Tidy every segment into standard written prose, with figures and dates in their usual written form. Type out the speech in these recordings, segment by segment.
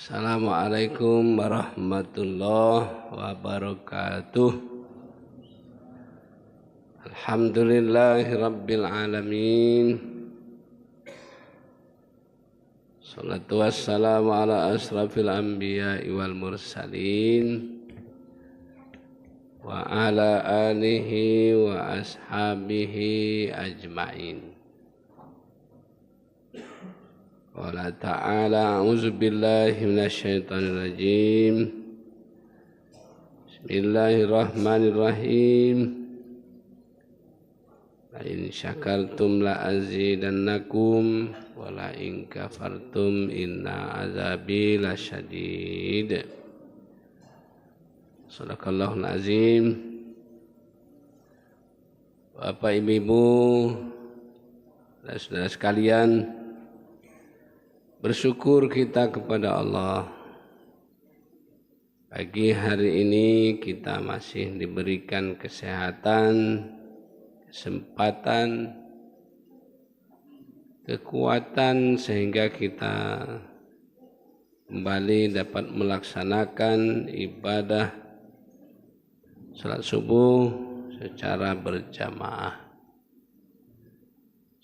Assalamualaikum warahmatullahi wabarakatuh. Alhamdulillahi rabbil alamin. Salatu wassalamu ala asrafil anbiya'i wal mursalin wa ala alihi wa ashabihi ajma'in. Qala ta'ala a'udzu billahi minasyaitonir rajim. Bismillahirrahmanirrahim. La in syakartum la azidannakum wa la in kafartum inna azabi lasyadid. Shadaqallahul azim. Bapak Ibu dan saudara sekalian, bersyukur kita kepada Allah. Pagi hari ini kita masih diberikan kesehatan, kesempatan, kekuatan sehingga kita kembali dapat melaksanakan ibadah salat subuh secara berjamaah.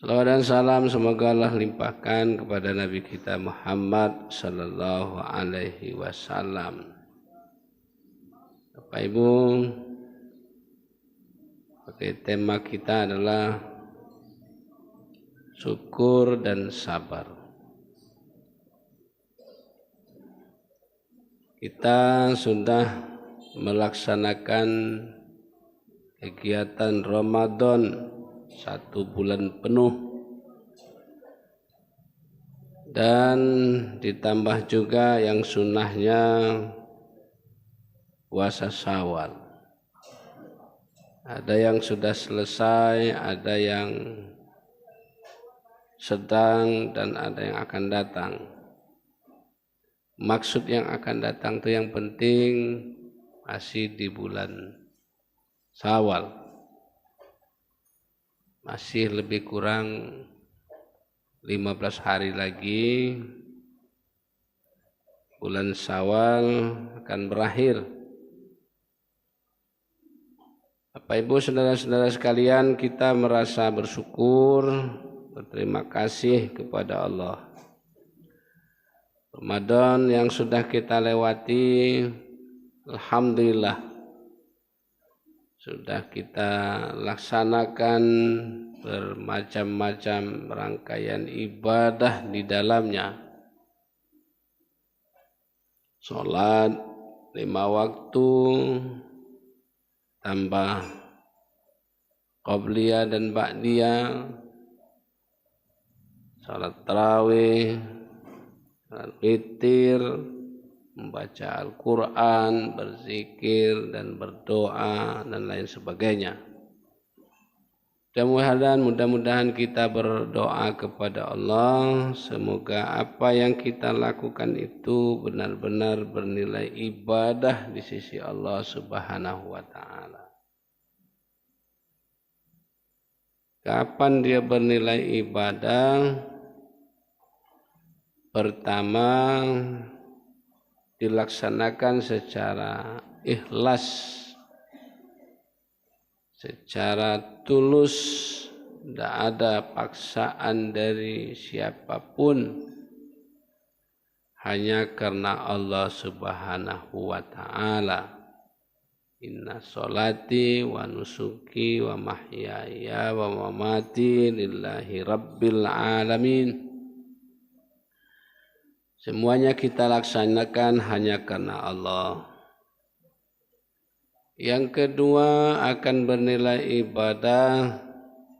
Salawat dan salam semoga Allah limpahkan kepada Nabi kita Muhammad sallallahu alaihi wasallam. Bapak Ibu, tema kita adalah syukur dan sabar. Kita sudah melaksanakan kegiatan Ramadan 1 bulan penuh dan ditambah juga yang sunnahnya puasa Syawal. Ada yang sudah selesai, ada yang sedang, dan ada yang akan datang. Maksud yang akan datang itu yang penting masih di bulan Syawal. Masih lebih kurang 15 hari lagi bulan Syawal akan berakhir. Bapak Ibu saudara-saudara sekalian, kita merasa bersyukur, berterima kasih kepada Allah. Ramadan yang sudah kita lewati, alhamdulillah sudah kita laksanakan bermacam-macam rangkaian ibadah di dalamnya. Sholat 5 waktu, tambah qobliyah dan ba'diyah, sholat tarawih, sholat witir, membaca Al-Quran, berzikir dan berdoa dan lain sebagainya. Mudah-mudahan kita berdoa kepada Allah, semoga apa yang kita lakukan itu benar-benar bernilai ibadah di sisi Allah Subhanahu wa ta'ala. Kapan dia bernilai ibadah? Pertama, dilaksanakan secara ikhlas, secara tulus, tidak ada paksaan dari siapapun, hanya karena Allah Subhanahu wa ta'ala. Inna sholati wa nusuki wa mahyaya wa mamati lillahi rabbil alamin. Semuanya kita laksanakan hanya karena Allah. Yang kedua, akan bernilai ibadah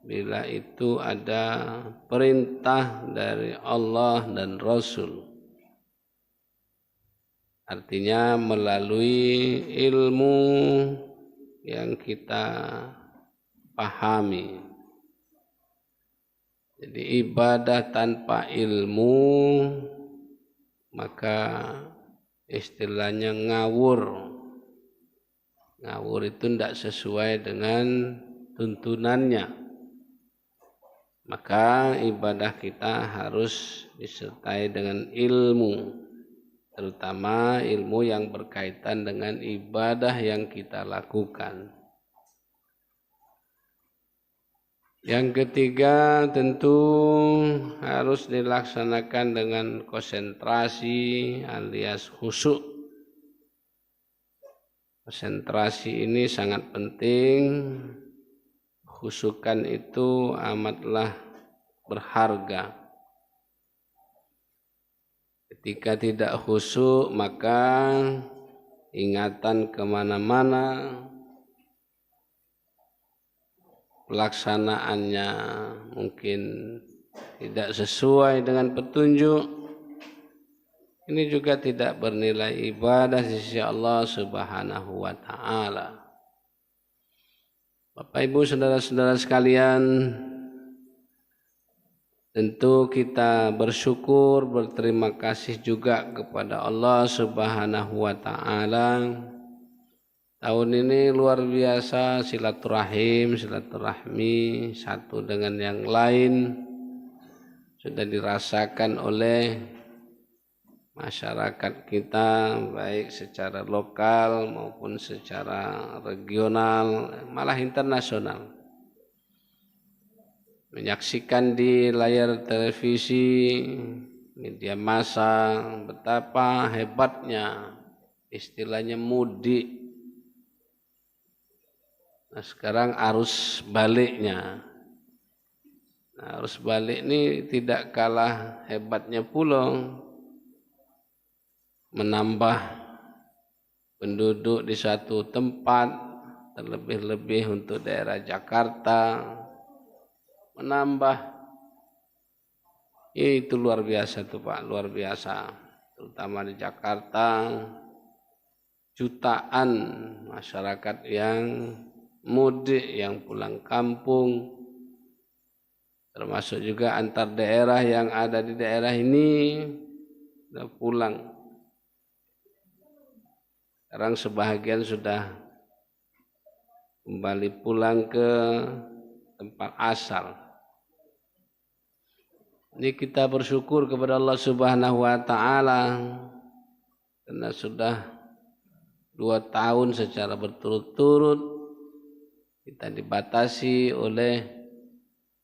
bila itu ada perintah dari Allah dan Rasul. Artinya melalui ilmu yang kita pahami. Jadi ibadah tanpa ilmu maka istilahnya ngawur. Ngawur itu tidak sesuai dengan tuntunannya. Maka ibadah kita harus disertai dengan ilmu. terutama ilmu yang berkaitan dengan ibadah yang kita lakukan. Yang ketiga tentu harus dilaksanakan dengan konsentrasi alias khusyuk. Konsentrasi ini sangat penting. Khusyukan itu amatlah berharga. Ketika tidak khusyuk maka ingatan kemana-mana, pelaksanaannya mungkin tidak sesuai dengan petunjuk. Ini juga tidak bernilai ibadah di sisi Allah Subhanahu wa taala. Bapak Ibu saudara-saudara sekalian, tentu kita bersyukur, berterima kasih juga kepada Allah Subhanahu wa taala. Tahun ini luar biasa silaturahmi satu dengan yang lain sudah dirasakan oleh masyarakat kita, baik secara lokal maupun secara regional, malah internasional. Menyaksikan di layar televisi, media massa, betapa hebatnya istilahnya mudik. Nah, sekarang arus baliknya. Nah, arus balik ini tidak kalah hebatnya pula, menambah penduduk di satu tempat, terlebih-lebih untuk daerah Jakarta, menambah itu luar biasa tuh Pak, luar biasa. Terutama di Jakarta, jutaan masyarakat yang mudik, yang pulang kampung, termasuk juga antar daerah yang ada di daerah ini sudah pulang. Sekarang sebahagian sudah kembali pulang ke tempat asal. Ini kita bersyukur kepada Allah Subhanahu wa taala karena sudah 2 tahun secara berturut-turut kita dibatasi oleh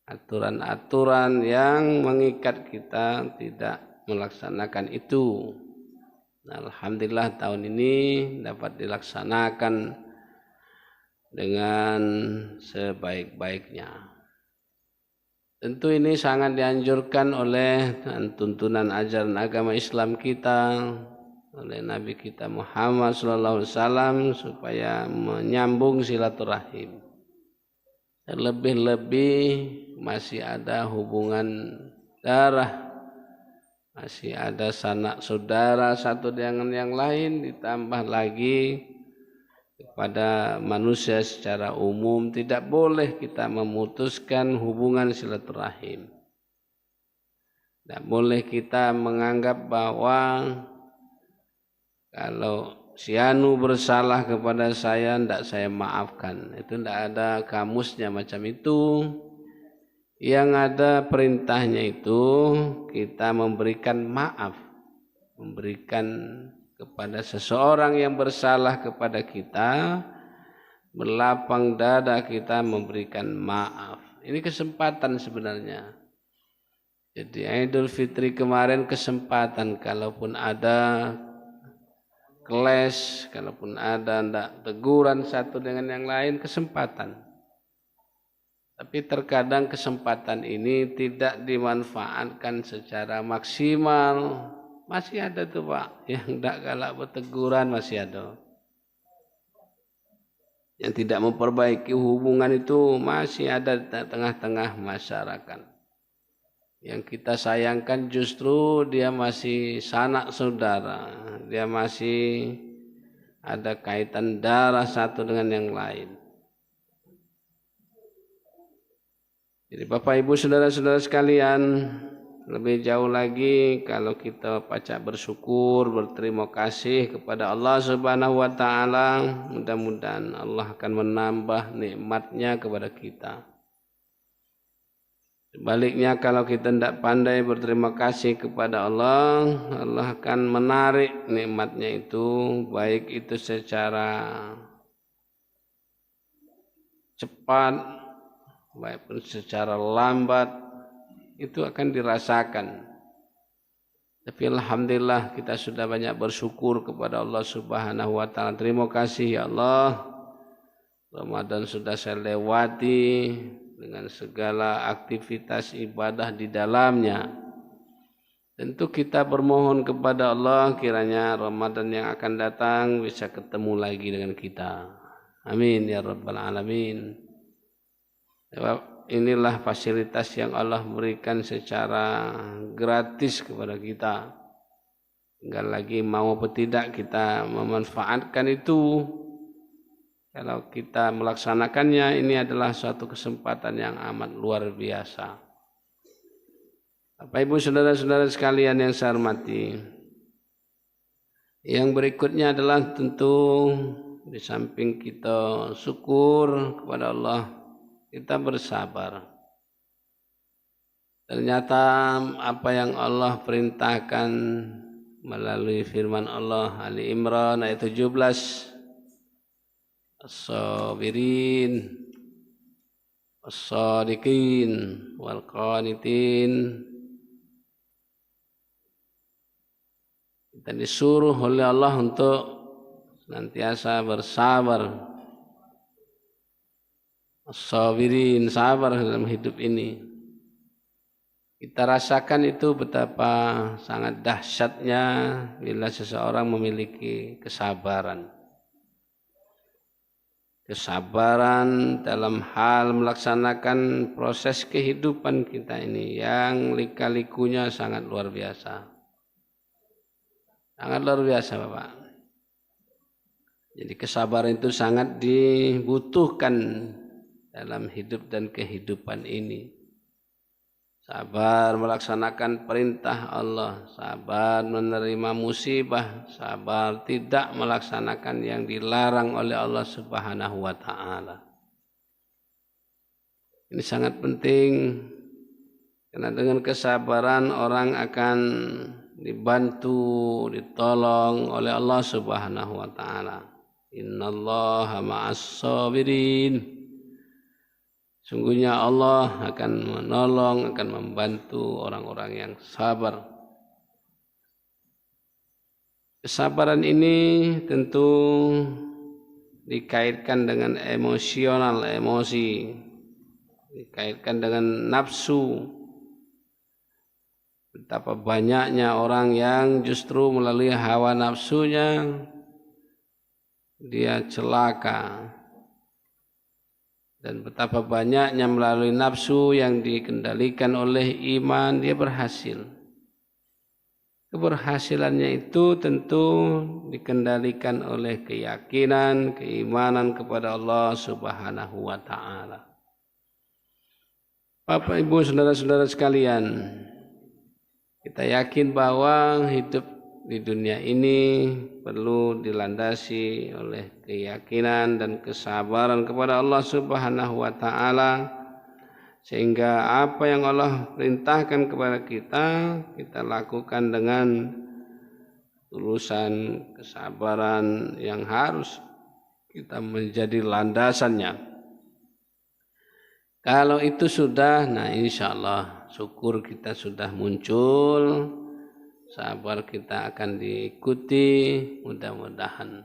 aturan-aturan yang mengikat kita tidak melaksanakan itu. Nah, alhamdulillah tahun ini dapat dilaksanakan dengan sebaik-baiknya. Tentu ini sangat dianjurkan oleh tuntunan ajaran agama Islam kita, oleh Nabi kita Muhammad SAW supaya menyambung silaturahim. Terlebih-lebih masih ada hubungan darah, masih ada sanak saudara satu dengan yang lain, ditambah lagi kepada manusia secara umum tidak boleh kita memutuskan hubungan silaturahim. Tidak boleh kita menganggap bahwa kalau si Anu bersalah kepada saya, tidak saya maafkan. Itu tidak ada kamusnya macam itu. Yang ada perintahnya itu kita memberikan maaf, memberikan kepada seseorang yang bersalah kepada kita, berlapang dada kita memberikan maaf. Ini kesempatan sebenarnya. Jadi Idul Fitri kemarin kesempatan, kalaupun ada clash, kalaupun ada teguran satu dengan yang lain, kesempatan. Tapi terkadang kesempatan ini tidak dimanfaatkan secara maksimal. Masih ada tuh Pak, yang tidak galak berteguran masih ada. Yang tidak memperbaiki hubungan itu masih ada di tengah-tengah masyarakat. Yang kita sayangkan justru dia masih sanak saudara, dia masih ada kaitan darah satu dengan yang lain. Jadi Bapak Ibu saudara-saudara sekalian, lebih jauh lagi kalau kita pacak bersyukur, berterima kasih kepada Allah Subhanahu wa taala, mudah-mudahan Allah akan menambah nikmatnya kepada kita. Sebaliknya kalau kita tidak pandai berterima kasih kepada Allah, Allah akan menarik nikmatnya itu, baik itu secara cepat, baik pun secara lambat, itu akan dirasakan. Tapi alhamdulillah kita sudah banyak bersyukur kepada Allah Subhanahu wa taala. Terima kasih ya Allah. Ramadan sudah saya lewati dengan segala aktivitas ibadah di dalamnya. Tentu kita bermohon kepada Allah kiranya Ramadan yang akan datang bisa ketemu lagi dengan kita. Amin ya rabbal alamin. Inilah fasilitas yang Allah berikan secara gratis kepada kita. Tinggal lagi mau atau tidak kita memanfaatkan itu. Kalau kita melaksanakannya, ini adalah suatu kesempatan yang amat luar biasa. Bapak Ibu saudara-saudara sekalian yang saya hormati, yang berikutnya adalah tentu di samping kita syukur kepada Allah, kita bersabar. Ternyata apa yang Allah perintahkan melalui firman Allah Ali Imran ayat 17, as-sabirin as-sadiqin wal qanitin. Kita disuruh oleh Allah untuk senantiasa bersabar. As-sabirin, sabar dalam hidup ini. Kita rasakan itu betapa sangat dahsyatnya bila seseorang memiliki kesabaran. Kesabaran dalam hal melaksanakan proses kehidupan kita ini yang lika-likunya sangat luar biasa. Sangat luar biasa Bapak. Jadi kesabaran itu sangat dibutuhkan dalam hidup dan kehidupan ini. Sabar melaksanakan perintah Allah, sabar menerima musibah, sabar tidak melaksanakan yang dilarang oleh Allah Subhanahu wa taala. Ini sangat penting karena dengan kesabaran orang akan dibantu, ditolong oleh Allah Subhanahu wa taala. Innallaha ma'as sabirin. Sungguhnya Allah akan menolong, akan membantu orang-orang yang sabar. Kesabaran ini tentu dikaitkan dengan emosional, emosi, dikaitkan dengan nafsu. Betapa banyaknya orang yang justru melalui hawa nafsunya dia celaka. Dan betapa banyaknya melalui nafsu yang dikendalikan oleh iman dia berhasil. Keberhasilannya itu tentu dikendalikan oleh keyakinan, keimanan kepada Allah Subhanahu wa taala. Bapak Ibu saudara-saudara sekalian, kita yakin bahwa hidup di dunia ini perlu dilandasi oleh keyakinan dan kesabaran kepada Allah Subhanahu wa taala, sehingga apa yang Allah perintahkan kepada kita, kita lakukan dengan tulusan kesabaran yang harus kita menjadi landasannya. Kalau itu sudah, nah insya Allah syukur kita sudah muncul, sabar kita akan diikuti mudah-mudahan.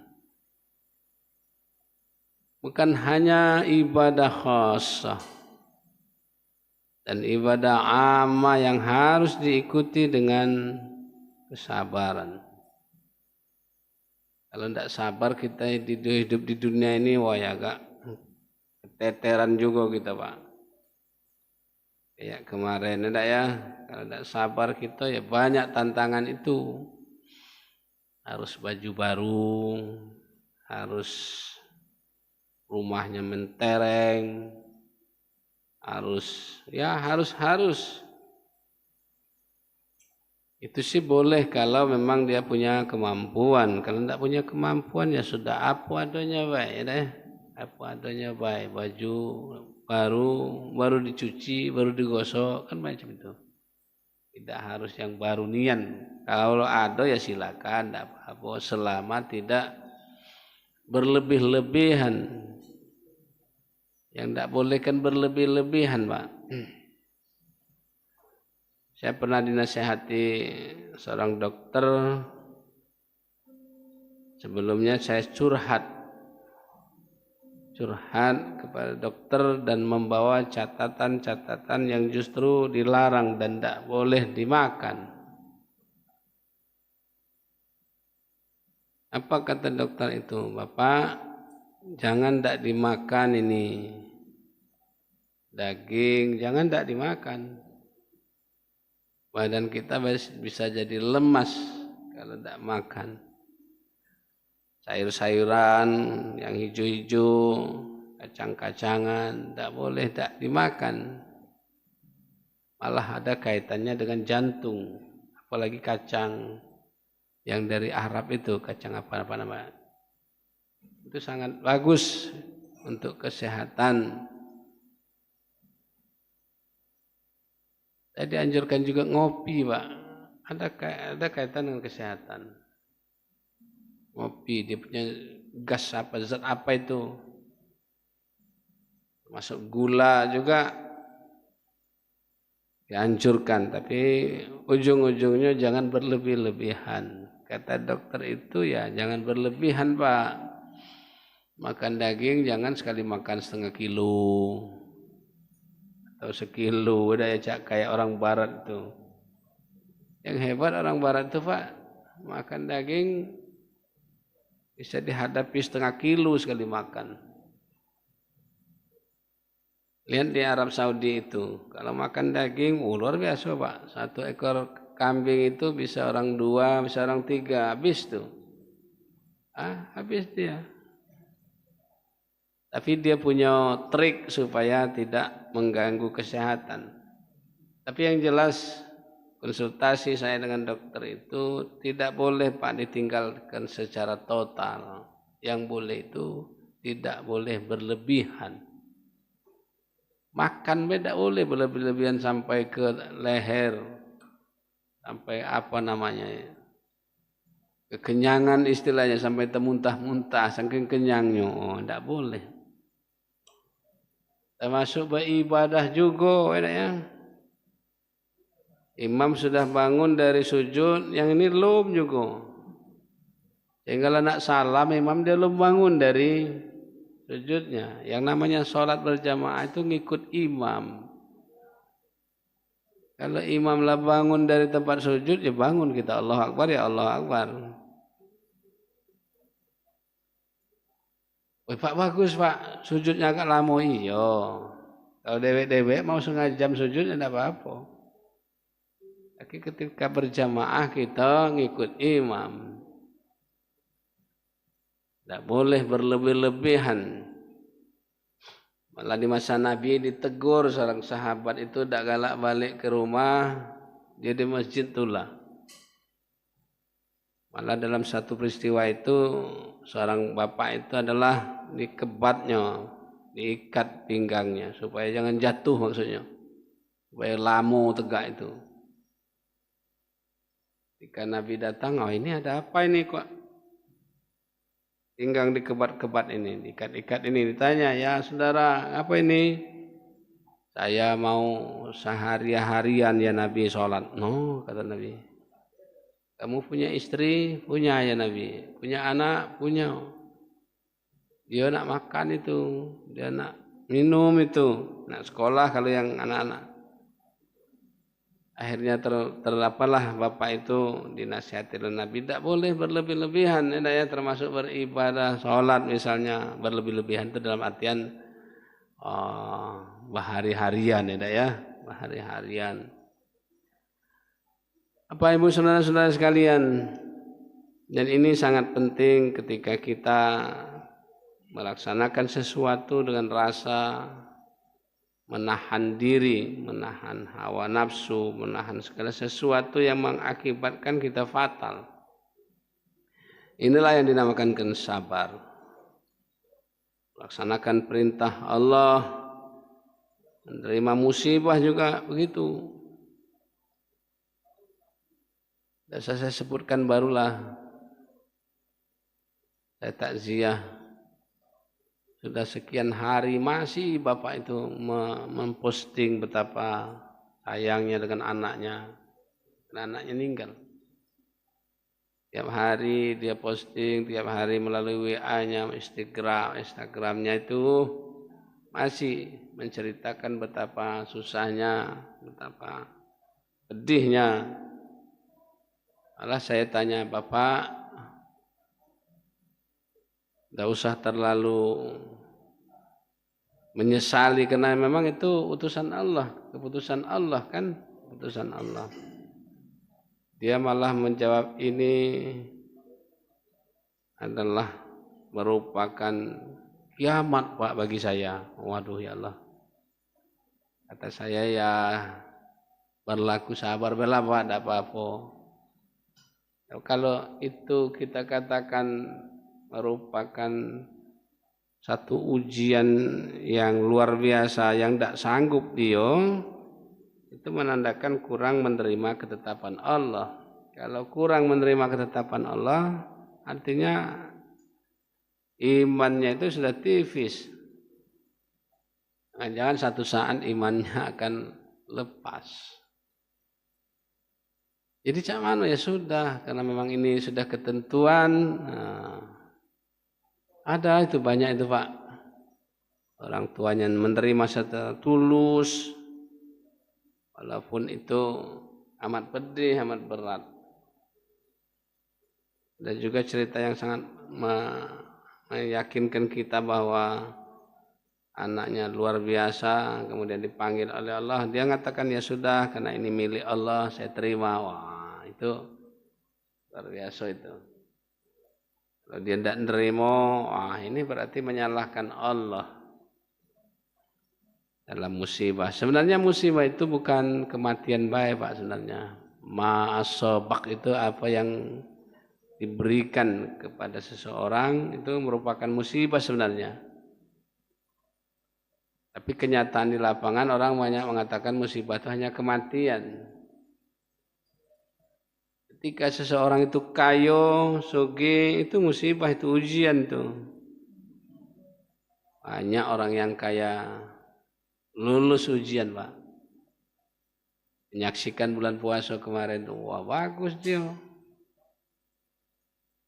Bukan hanya ibadah khasah dan ibadah amma yang harus diikuti dengan kesabaran. Kalau tidak sabar kita hidup di dunia ini, wah ya agak keteteran juga kita Pak. Kayak kemarin ada ya, kalau tidak sabar kita ya banyak tantangan itu. Harus baju baru, harus rumahnya mentereng, harus. Itu sih boleh kalau memang dia punya kemampuan. Kalau tidak punya kemampuan ya sudah apa adanya baik deh. Apa adanya baik, baju baru dicuci, baru digosok, kan macam itu. Tidak harus yang baru nian. Kalau ada ya silakan, tidak apa-apa, selama tidak berlebih-lebihan. Yang tidak boleh kan berlebih-lebihan, Pak. Saya pernah dinasihati seorang dokter. Sebelumnya saya curhat kepada dokter dan membawa catatan-catatan yang justru dilarang dan tidak boleh dimakan. Apa kata dokter itu? Bapak, jangan tidak dimakan ini. Daging, jangan tidak dimakan. Badan kita bisa jadi lemas kalau tidak makan. Sayur-sayuran yang hijau-hijau, kacang-kacangan, tidak boleh tidak dimakan. Malah ada kaitannya dengan jantung, apalagi kacang yang dari Arab itu, kacang apa namanya. Itu sangat bagus untuk kesehatan. Saya dianjurkan juga ngopi, Pak. Ada kaitan dengan kesehatan. Ngopi, dia punya gas apa, zat apa itu. Masuk gula juga dianjurkan, tapi ujung-ujungnya jangan berlebih-lebihan. Kata dokter itu ya jangan berlebihan, Pak. Makan daging jangan sekali makan setengah kilo atau sekilo, udah ya kayak orang barat itu. Yang hebat orang barat itu, Pak, makan daging bisa dihadapi setengah kilo sekali makan. Lihat di Arab Saudi itu, kalau makan daging, luar biasa, Pak. 1 ekor kambing itu bisa orang 2, bisa orang 3, habis tuh. Habis dia. Tapi dia punya trik supaya tidak mengganggu kesehatan. Tapi yang jelas konsultasi saya dengan dokter itu tidak boleh, Pak, ditinggalkan secara total. Yang boleh itu tidak boleh berlebihan. Makan tidak boleh berlebihan sampai ke leher, sampai apa namanya, kekenyangan istilahnya, sampai termuntah-muntah, saking kenyangnya, tidak boleh. Termasuk beribadah juga, ya. Imam sudah bangun dari sujud, yang ini belum juga. Tinggal nak salam, imam dia belum bangun dari sujudnya. Yang namanya sholat berjamaah itu ngikut imam. Kalau imam lah bangun dari tempat sujud, ya bangun kita Allah Akbar, ya Allah Akbar. Pak bagus, Pak, sujudnya agak lama. Iya. Kalau dewek-dewek mau setengah jam sujudnya tidak apa-apa. Tapi ketika berjamaah kita ngikut imam. Tidak boleh berlebih-lebihan. Malah di masa Nabi ditegur seorang sahabat itu tidak galak balik ke rumah, dia di masjid itulah. Malah dalam satu peristiwa itu seorang bapak itu adalah dikebatnya, diikat pinggangnya supaya jangan jatuh, maksudnya supaya lamo tegak itu. Ketika Nabi datang, ini ada apa ini kok pinggang dikebat-kebat ini, diikat-ikat ini, ditanya, ya saudara, apa ini? Saya mau sehari-harian ya Nabi sholat. No, kata Nabi. Kamu punya istri? Punya ya Nabi. Punya anak? Punya. Dia nak makan itu, dia nak minum itu, nak sekolah kalau yang anak-anak. Akhirnya terdapalah bapak itu dinasihati oleh Nabi, tidak boleh berlebih-lebihan, ya, termasuk beribadah, sholat misalnya, berlebih-lebihan itu dalam artian bahari-harian, ya, bahari-harian. Apa ibu saudara-saudara sekalian, dan ini sangat penting ketika kita melaksanakan sesuatu dengan rasa menahan diri, menahan hawa nafsu, menahan segala sesuatu yang mengakibatkan kita fatal. Inilah yang dinamakan sabar. Laksanakan perintah Allah, Menerima musibah juga begitu. Dan saya sebutkan barulah saya takziah. Sudah sekian hari masih bapak itu memposting betapa sayangnya dengan anaknya. Dan anaknya meninggal. Tiap hari dia posting, tiap hari melalui WA-nya, Instagramnya itu masih menceritakan betapa susahnya, betapa pedihnya. Malah saya tanya, Bapak, tidak usah terlalu menyesali karena memang itu utusan Allah, keputusan Allah kan, keputusan Allah. Dia malah menjawab ini adalah merupakan kiamat Pak bagi saya. Waduh ya Allah. Kata saya ya berlaku sabar bela Pak, tidak apa-apa. Kalau itu kita katakan merupakan satu ujian yang luar biasa yang tidak sanggup dia, itu menandakan kurang menerima ketetapan Allah. Kalau kurang menerima ketetapan Allah, artinya imannya itu sudah tipis. Jangan satu saat imannya akan lepas. Jadi cak mana ya sudah, karena memang ini sudah ketentuan. Ada itu banyak itu Pak. Orang tuanya menerima secara tulus. Walaupun itu amat pedih, amat berat. Dan juga cerita yang sangat meyakinkan kita bahwa anaknya luar biasa, kemudian dipanggil oleh Allah. Dia mengatakan ya sudah, karena ini milik Allah, saya terima. Wah, itu luar biasa itu. Kalau dia tidak menerima, wah ini berarti menyalahkan Allah. Dalam musibah. Sebenarnya musibah itu bukan kematian baik Pak sebenarnya. Ma'asobak itu apa yang diberikan kepada seseorang itu merupakan musibah sebenarnya. Tapi kenyataan di lapangan orang banyak mengatakan musibah itu hanya kematian. Ketika seseorang itu kaya, sugih, itu musibah, itu ujian tuh. Banyak orang yang kaya lulus ujian Pak. Menyaksikan bulan puasa kemarin, wah bagus dia.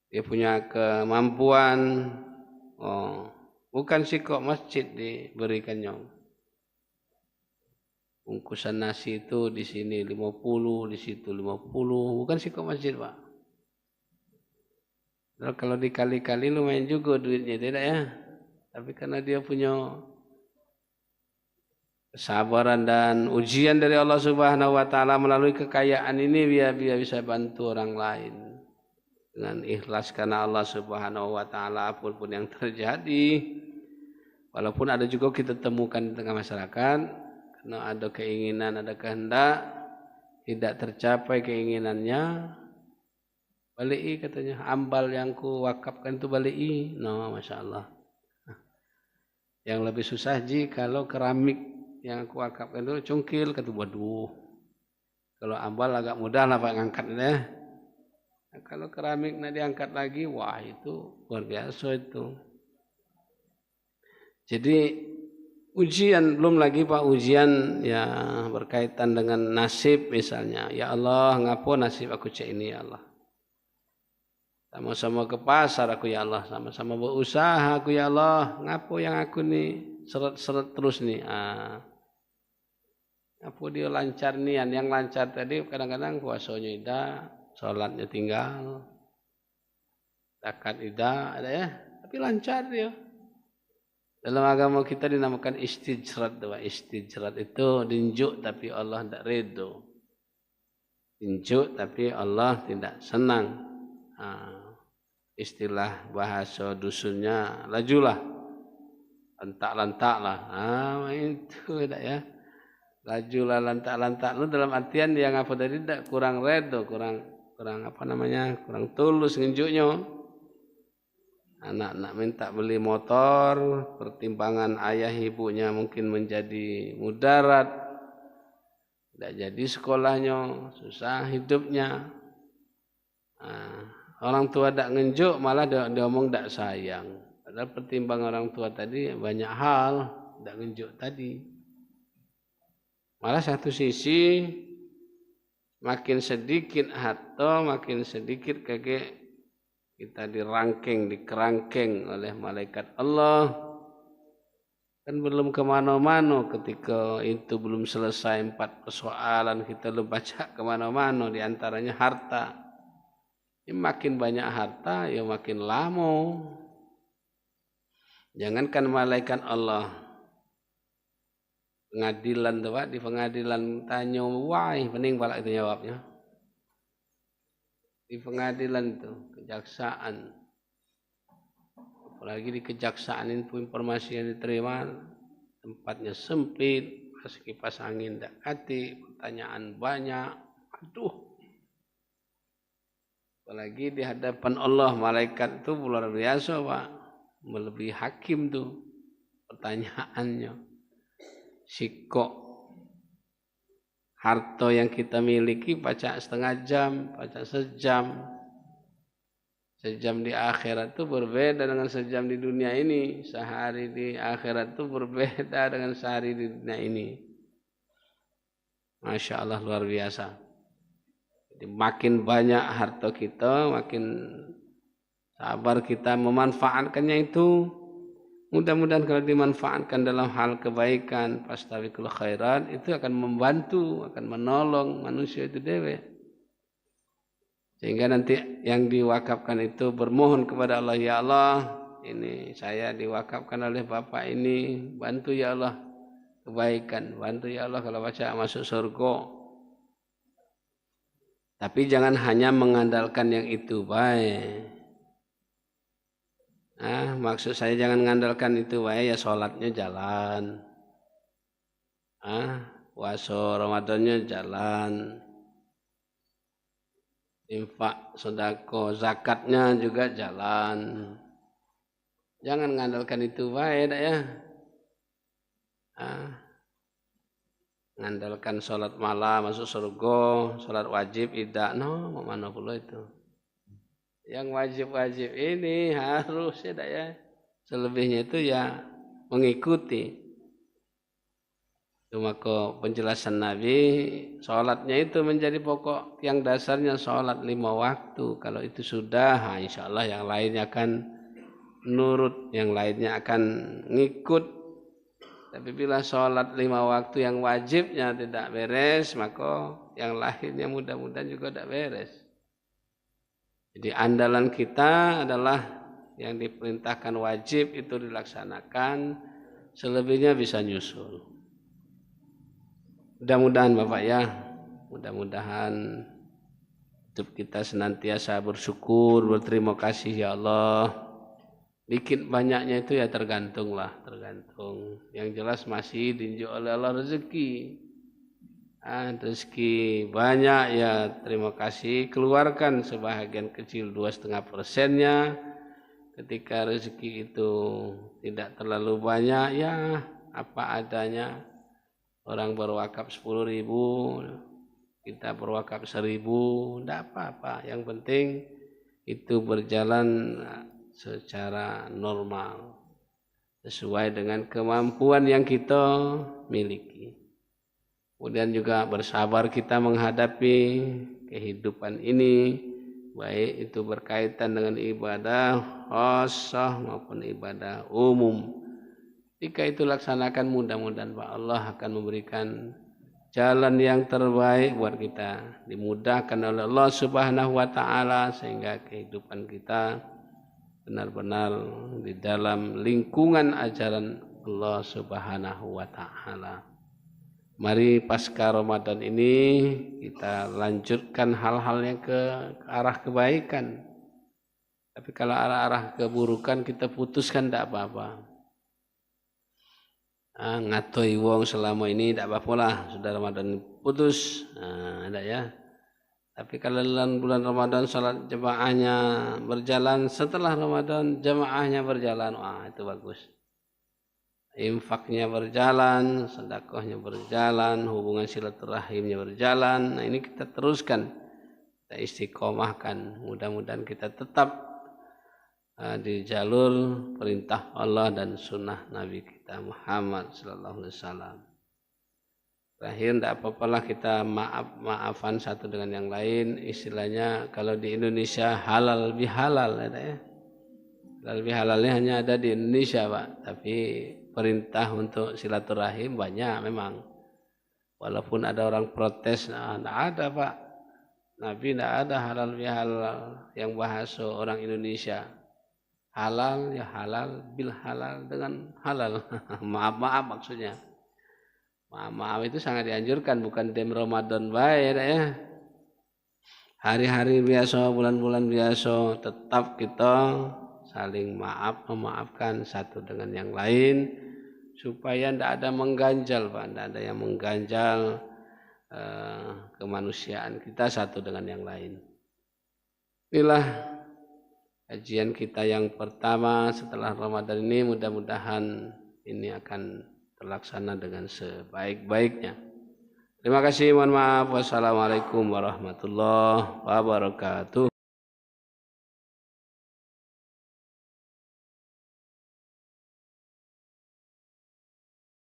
Dia punya kemampuan. Oh, bukan sih kok masjid diberikannya. Bungkusan nasi itu di sini 50, di situ 50, bukan sih kok masjid Pak. Kalau dikali-kali lumayan juga duitnya tidak ya. Tapi karena dia punya kesabaran dan ujian dari Allah Subhanahu wa taala melalui kekayaan ini biar bisa bantu orang lain dengan ikhlas karena Allah Subhanahu wa taala apapun yang terjadi. Walaupun ada juga kita temukan di tengah masyarakat karena ada keinginan, ada kehendak tidak tercapai keinginannya, bali'i katanya, ambal yang ku wakafkan itu bali'i. No, Masya Allah. Yang lebih susah kalau keramik yang aku wakafkan itu cungkil, kata waduh. Kalau ambal agak mudah lah Pak ngangkatnya. Nah, kalau keramik diangkat lagi, wah itu luar biasa itu. Jadi ujian, belum lagi Pak ujian ya berkaitan dengan nasib misalnya. Ya Allah, ngapo nasib aku cek ini ya Allah. Sama-sama ke pasar aku ya Allah, sama-sama berusaha aku ya Allah. Ngapo yang aku nih seret-seret terus nih. Apa dia lancar nian, yang lancar tadi kadang-kadang puasanya idah, sholatnya tinggal, zakat idah, ada ya, tapi lancar dia. Dalam agama kita dinamakan istijrat. Istijrat itu dinjuk tapi Allah tidak ridho. Dinjuk tapi Allah tidak senang. Istilah bahasa dusunnya lajulah, lantak-lantaklah. Itu tidak ya. Lajulah lantak-lantak lu dalam artian yang apa tadi tidak kurang redo, kurang apa namanya, kurang tulus nginjuknya. Anak-anak minta beli motor, pertimbangan ayah ibunya mungkin menjadi mudarat, tidak jadi sekolahnya, susah hidupnya. Orang tua tidak ngenjuk, malah dia ngomong tidak sayang. Padahal pertimbangan orang tua tadi banyak hal, tidak ngenjuk tadi. Malah satu sisi makin sedikit harta, makin sedikit kakek kita dirangking, dikerangking oleh malaikat Allah. Kan belum kemana-mana ketika itu belum selesai 4 persoalan kita belum baca kemana-mana, diantaranya harta. Makin banyak harta ya makin lama. Jangankan malaikat Allah, pengadilan tuh Pak, di pengadilan tanya why, pening pala itu jawabnya. Di pengadilan itu, kejaksaan. Apalagi di kejaksaan itu informasi yang diterima tempatnya sempit, kipas angin tidak kati, pertanyaan banyak. Aduh. Apalagi di hadapan Allah, malaikat itu luar biasa Pak. Melebihi hakim tuh pertanyaannya. Sikok harta yang kita miliki baca setengah jam, baca sejam. Sejam di akhirat itu berbeda dengan sejam di dunia ini. Sehari di akhirat itu berbeda dengan sehari di dunia ini. Masya Allah luar biasa. Jadi makin banyak harta kita, makin sabar kita memanfaatkannya itu. Mudah-mudahan kalau dimanfaatkan dalam hal kebaikan, fastabiqul khairat, itu akan membantu, akan menolong manusia itu dewe. Sehingga nanti yang diwakafkan itu bermohon kepada Allah, ya Allah, ini saya diwakafkan oleh Bapak ini, bantu ya Allah kebaikan, bantu ya Allah kalau baca masuk surga. Tapi jangan hanya mengandalkan yang itu baik. Maksud saya jangan mengandalkan itu baik, ya sholatnya jalan. Puasa Ramadannya jalan. Infak, sedekah, zakatnya juga jalan. Jangan mengandalkan itu baik ya. Mengandalkan sholat malam masuk surga, sholat wajib tidak, mana pula itu. Yang wajib-wajib ini harus ya. Selebihnya itu ya mengikuti. Cuma ke penjelasan Nabi, sholatnya itu menjadi pokok yang dasarnya sholat 5 waktu. Kalau itu sudah, insya Allah yang lainnya akan nurut, yang lainnya akan ngikut. Tapi bila sholat 5 waktu yang wajibnya tidak beres, maka yang lainnya mudah-mudahan juga tidak beres. Jadi andalan kita adalah yang diperintahkan wajib itu dilaksanakan, selebihnya bisa nyusul. Mudah-mudahan Bapak ya, mudah-mudahan hidup kita senantiasa bersyukur, berterima kasih ya Allah. Dikit banyaknya itu ya tergantung. Yang jelas masih diunjuk oleh Allah rezeki. Rezeki banyak ya terima kasih, keluarkan sebahagian kecil 2,5%-nya. Ketika rezeki itu tidak terlalu banyak ya apa adanya. Orang berwakaf 10.000, kita berwakaf 1.000, tidak apa-apa. Yang penting itu berjalan secara normal sesuai dengan kemampuan yang kita miliki. Kemudian juga bersabar kita menghadapi kehidupan ini, baik itu berkaitan dengan ibadah khassah maupun ibadah umum. Jika itu laksanakan, mudah-mudahan Pak Allah akan memberikan jalan yang terbaik buat kita, dimudahkan oleh Allah Subhanahu wa taala sehingga kehidupan kita benar-benar di dalam lingkungan ajaran Allah Subhanahu wa taala. Mari pasca Ramadan ini kita lanjutkan hal-hal yang ke arah kebaikan. Tapi kalau arah keburukan kita putuskan tidak apa-apa. Ngatoi wong selama ini tidak apa-apa lah, sudah Ramadan putus, ada ya. Tapi kalau bulan Ramadan salat jamaahnya berjalan, setelah Ramadan jamaahnya berjalan, wah itu bagus. Infaknya berjalan, sedekahnya berjalan, hubungan silaturahimnya berjalan. Nah ini kita teruskan, kita istiqomahkan. Mudah-mudahan kita tetap di jalur perintah Allah dan sunnah Nabi kita Muhammad sallallahu alaihi wasallam. Terakhir tidak apa-apalah kita maafan satu dengan yang lain. Istilahnya kalau di Indonesia halal bihalal ya. Halal bihalalnya hanya ada di Indonesia Pak. Tapi perintah untuk silaturahim banyak memang. Walaupun ada orang protes, tidak ada Pak. Nabi tidak ada halal bihalal yang bahasa orang Indonesia. Halal ya halal bil halal dengan halal. Maaf maksudnya. Maaf itu sangat dianjurkan, bukan dem Ramadan baik ya. Hari-hari biasa, bulan-bulan biasa, tetap kita saling memaafkan satu dengan yang lain supaya tidak ada mengganjal Pak, tidak ada yang mengganjal kemanusiaan kita satu dengan yang lain. Inilah kajian kita yang pertama setelah Ramadan ini, mudah-mudahan ini akan terlaksana dengan sebaik-baiknya. Terima kasih, mohon maaf. Wassalamualaikum warahmatullahi wabarakatuh.